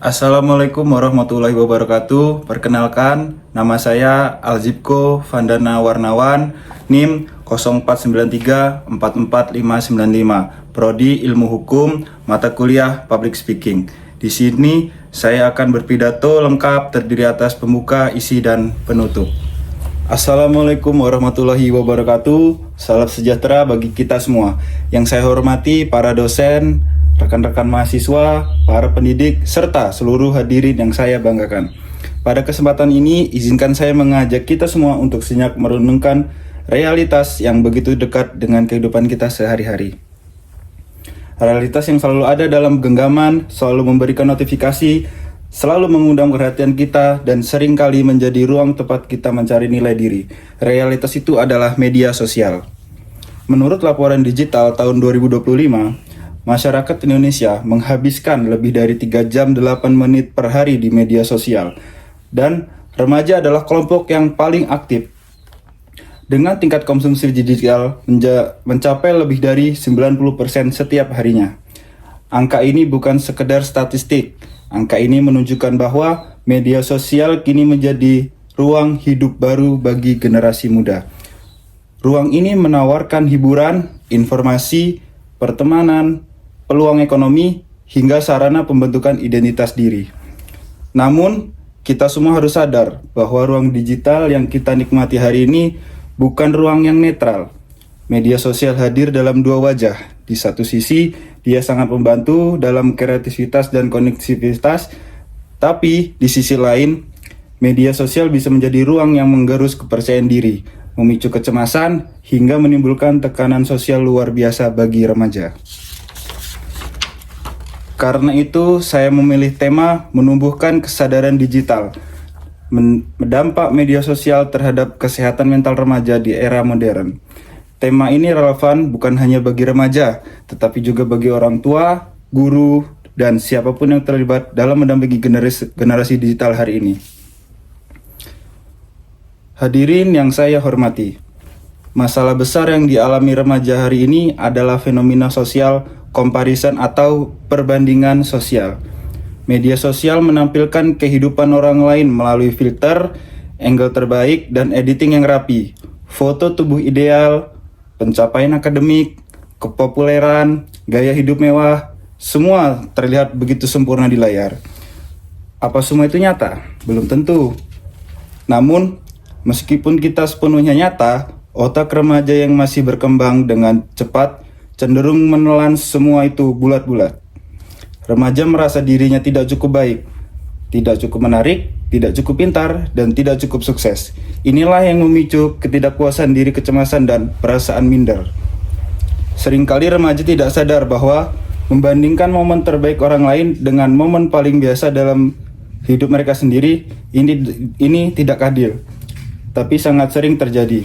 Assalamualaikum warahmatullahi wabarakatuh. Perkenalkan, nama saya Aljibko Vandana Warnawan, NIM 0493445595, Prodi Ilmu Hukum, mata kuliah Public Speaking. Di sini saya akan berpidato lengkap terdiri atas pembuka, isi, dan penutup. Assalamualaikum warahmatullahi wabarakatuh. Salam sejahtera bagi kita semua. Yang saya hormati para dosen, rekan-rekan mahasiswa, para pendidik, serta seluruh hadirin yang saya banggakan. Pada kesempatan ini, izinkan saya mengajak kita semua untuk sejenak merenungkan realitas yang begitu dekat dengan kehidupan kita sehari-hari. Realitas yang selalu ada dalam genggaman, selalu memberikan notifikasi, selalu mengundang perhatian kita, dan seringkali menjadi ruang tempat kita mencari nilai diri. Realitas itu adalah media sosial. Menurut laporan digital tahun 2025, masyarakat Indonesia menghabiskan lebih dari 3 jam 8 menit per hari di media sosial. Dan remaja adalah kelompok yang paling aktif. Dengan tingkat konsumsi digital mencapai lebih dari 90% setiap harinya. Angka ini bukan sekedar statistik. Angka ini menunjukkan bahwa media sosial kini menjadi ruang hidup baru bagi generasi muda. Ruang ini menawarkan hiburan, informasi, pertemanan, peluang ekonomi, hingga sarana pembentukan identitas diri. Namun, kita semua harus sadar bahwa ruang digital yang kita nikmati hari ini bukan ruang yang netral. Media sosial hadir dalam dua wajah. Di satu sisi, dia sangat membantu dalam kreativitas dan konektivitas, tapi di sisi lain, media sosial bisa menjadi ruang yang menggerus kepercayaan diri, memicu kecemasan, hingga menimbulkan tekanan sosial luar biasa bagi remaja. Karena itu, saya memilih tema menumbuhkan kesadaran digital, berdampak media sosial terhadap kesehatan mental remaja di era modern. Tema ini relevan bukan hanya bagi remaja, tetapi juga bagi orang tua, guru, dan siapapun yang terlibat dalam mendampingi generasi digital hari ini. Hadirin yang saya hormati, masalah besar yang dialami remaja hari ini adalah fenomena sosial comparison atau perbandingan sosial. Media sosial menampilkan kehidupan orang lain melalui filter, angle terbaik, dan editing yang rapi. Foto tubuh ideal, pencapaian akademik, kepopuleran, gaya hidup mewah, semua terlihat begitu sempurna di layar. Apa semua itu nyata? Belum tentu. Namun, meskipun kita sepenuhnya nyata, otak remaja yang masih berkembang dengan cepat cenderung menelan semua itu bulat-bulat. Remaja merasa dirinya tidak cukup baik, tidak cukup menarik, tidak cukup pintar, dan tidak cukup sukses. Inilah yang memicu ketidakpuasan diri, kecemasan, dan perasaan minder. Seringkali remaja tidak sadar bahwa membandingkan momen terbaik orang lain dengan momen paling biasa dalam hidup mereka sendiri, ini tidak adil, tapi sangat sering terjadi.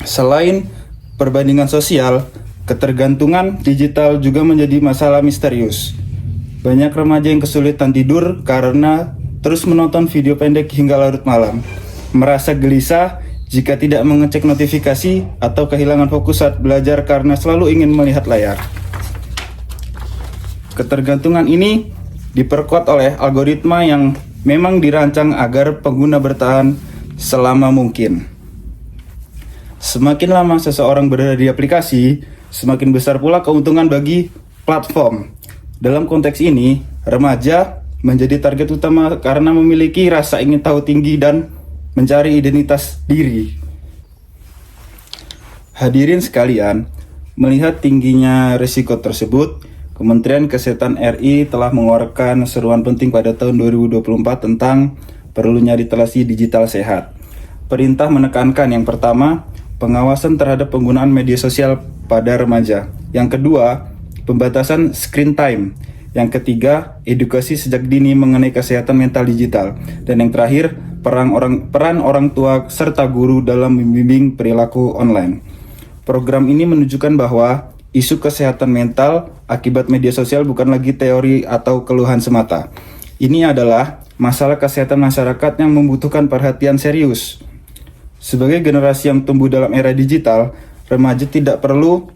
Selain perbandingan sosial, ketergantungan digital juga menjadi masalah misterius. Banyak remaja yang kesulitan tidur karena terus menonton video pendek hingga larut malam, merasa gelisah jika tidak mengecek notifikasi, atau kehilangan fokus saat belajar karena selalu ingin melihat layar. Ketergantungan ini diperkuat oleh algoritma yang memang dirancang agar pengguna bertahan selama mungkin. Semakin lama seseorang berada di aplikasi, semakin besar pula keuntungan bagi platform. Dalam konteks ini, remaja menjadi target utama karena memiliki rasa ingin tahu tinggi dan mencari identitas diri. Hadirin sekalian, melihat tingginya risiko tersebut, Kementerian Kesehatan RI telah mengeluarkan seruan penting pada tahun 2024 tentang perlunya literasi digital sehat. Perintah menekankan yang pertama, pengawasan terhadap penggunaan media sosial pada remaja. Yang kedua, pembatasan screen time. Yang ketiga, edukasi sejak dini mengenai kesehatan mental digital. Dan yang terakhir, peran orang tua serta guru dalam membimbing perilaku online. Program ini menunjukkan bahwa isu kesehatan mental akibat media sosial bukan lagi teori atau keluhan semata. Ini adalah masalah kesehatan masyarakat yang membutuhkan perhatian serius. Sebagai generasi yang tumbuh dalam era digital, remaja tidak perlu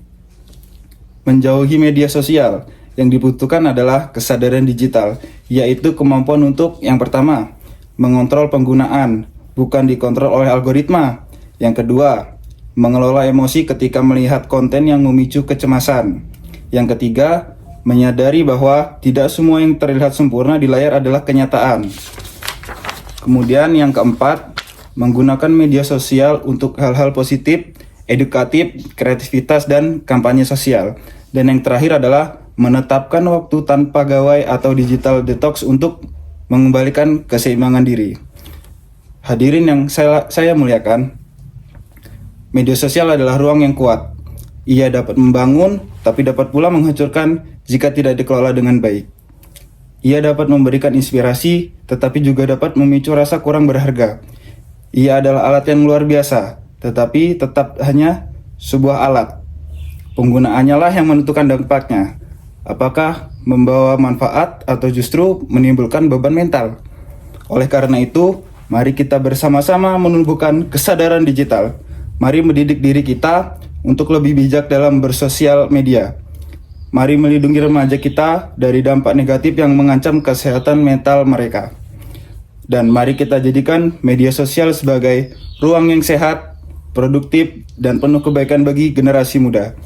menjauhi media sosial. Yang dibutuhkan adalah kesadaran digital. yaitu kemampuan untuk yang pertama, mengontrol penggunaan, bukan dikontrol oleh algoritma. Yang kedua, mengelola emosi ketika melihat konten yang memicu kecemasan. Yang ketiga, menyadari bahwa tidak semua yang terlihat sempurna di layar adalah kenyataan. Kemudian yang keempat, menggunakan media sosial untuk hal-hal positif, edukatif, kreativitas, dan kampanye sosial. Dan yang terakhir adalah menetapkan waktu tanpa gawai atau digital detox untuk mengembalikan keseimbangan diri. Hadirin yang saya muliakan, media sosial adalah ruang yang kuat. Ia dapat membangun, tapi dapat pula menghancurkan jika tidak dikelola dengan baik. Ia dapat memberikan inspirasi, tetapi juga dapat memicu rasa kurang berharga. Ia adalah alat yang luar biasa, tetapi tetap hanya sebuah alat. Penggunaannya lah yang menentukan dampaknya. Apakah membawa manfaat atau justru menimbulkan beban mental? Oleh karena itu, mari kita bersama-sama menumbuhkan kesadaran digital. Mari mendidik diri kita untuk lebih bijak dalam bersosial media. Mari melindungi remaja kita dari dampak negatif yang mengancam kesehatan mental mereka. Dan mari kita jadikan media sosial sebagai ruang yang sehat, produktif, dan penuh kebaikan bagi generasi muda.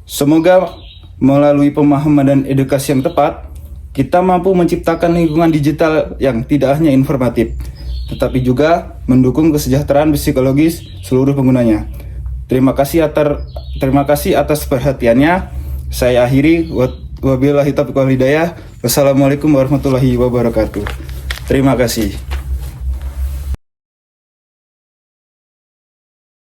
Semoga melalui pemahaman dan edukasi yang tepat, kita mampu menciptakan lingkungan digital yang tidak hanya informatif, tetapi juga mendukung kesejahteraan psikologis seluruh penggunanya. Terima kasih atas perhatiannya. Saya akhiri. Wabillahi taufiq wal hidayah. Wassalamualaikum warahmatullahi wabarakatuh. Terima kasih.